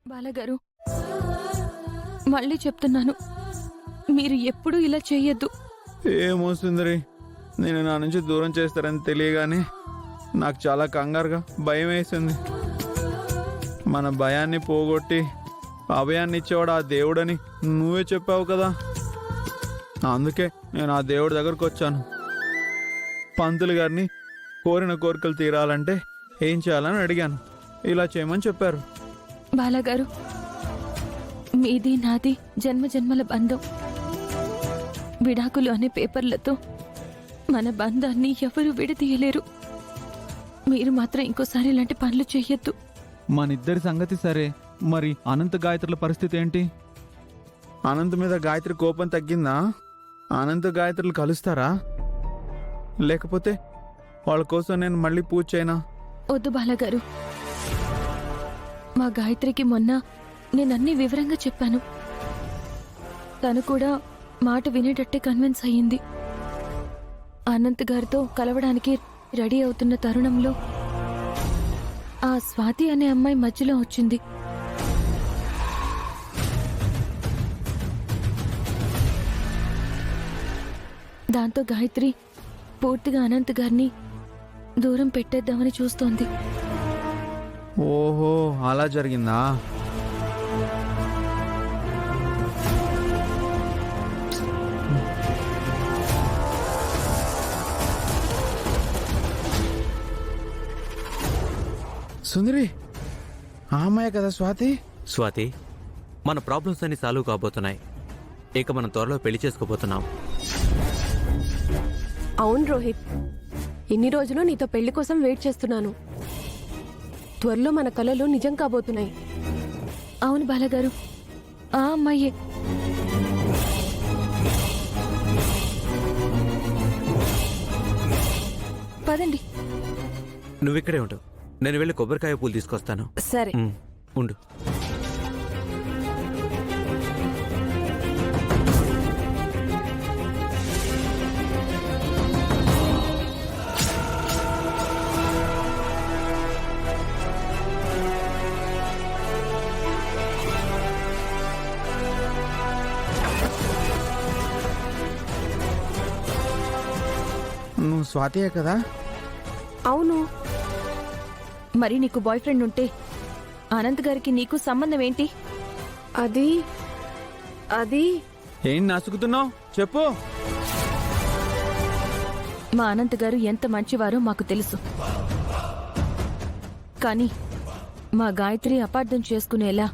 బాలగారు, మళ్ళీ చెప్తున్నాను, మీరు ఎప్పుడూ ఇలా చెయ్యొద్దు. ఏమో సుందరి, నేను నా నుంచి దూరం చేస్తారని తెలియగానే నాకు చాలా కంగారుగా భయం వేసింది. మన భయాన్ని పోగొట్టి అభయాన్ని ఇచ్చేవాడు ఆ దేవుడని నువ్వే చెప్పావు కదా. అందుకే నేను ఆ దేవుడి దగ్గరకు వచ్చాను. పంతులు గారిని కోరిన కోరికలు తీరాలంటే ఏం చేయాలని అడిగాను. ఇలా చేయమని చెప్పారు. బాలగారు, మీది నాది జన్మ జన్మల బంధం. విడాకులు అనే పేపర్లతో మన బంధాన్ని ఎవరు విడదీయలేరు. మీరు మాత్రం ఇంకోసారి ఇలాంటి పనులు చెయ్యొద్దు. మనిద్దరి సంగతి సరే, మరి అనంత గాయత్రుల పరిస్థితి ఏంటి? అనంత్ మీద గాయత్రి కోపం తగ్గిందా? అనంత గాయత్రులు కలుస్తారా? లేకపోతే వాళ్ళ కోసం నేను మళ్ళీ పూజ చేయనా? వద్దు బాలగారు, మా గాయత్రికి మొన్న నేనన్నీ వివరంగా చెప్పాను. తను కూడా మాట వినేటట్టే కన్విన్స్ అయ్యింది. అనంత్ గారితో కలవడానికి రెడీ అవుతున్న తరుణంలో ఆ స్వాతి అనే అమ్మాయి మధ్యలో వచ్చింది. దాంతో గాయత్రి పూర్తిగా అనంత్ గారిని దూరం పెట్టేద్దామని చూస్తోంది. ఓహో, అలా జరిగిందా? సుందరి, ఆ అమ్మాయి కదా స్వాతి? స్వాతి, మన ప్రాబ్లమ్స్ అన్ని సాల్వ్ కాబోతున్నాయి. ఇక మనం త్వరలో పెళ్లి చేసుకోబోతున్నాం. అవును రోహిత్, ఇన్ని రోజులు నీతో పెళ్లి కోసం వెయిట్ చేస్తున్నాను. త్వరలో మన కలలు నిజం కాబోతున్నాయి. అవును బాలగారు, ఆ అమ్మాయే. పదండి. నువ్విక్కడే ఉండు, నేను వెళ్ళి కొబ్బరికాయ పూలు తీసుకొస్తాను. సరే. ఉండు. నువ్వు స్వాతియే కదా? అవును. మరి నీకు బాయ్ ఫ్రెండ్ ఉంటే అనంత్ గారికి నీకు సంబంధం ఏంటి? అది అది ఏం నసుకుతున్నావు? చెప్పు. మా అనంత్ గారు ఎంత మంచివారో మాకు తెలుసు. కానీ మా గాయత్రి అపార్థం చేసుకునేలా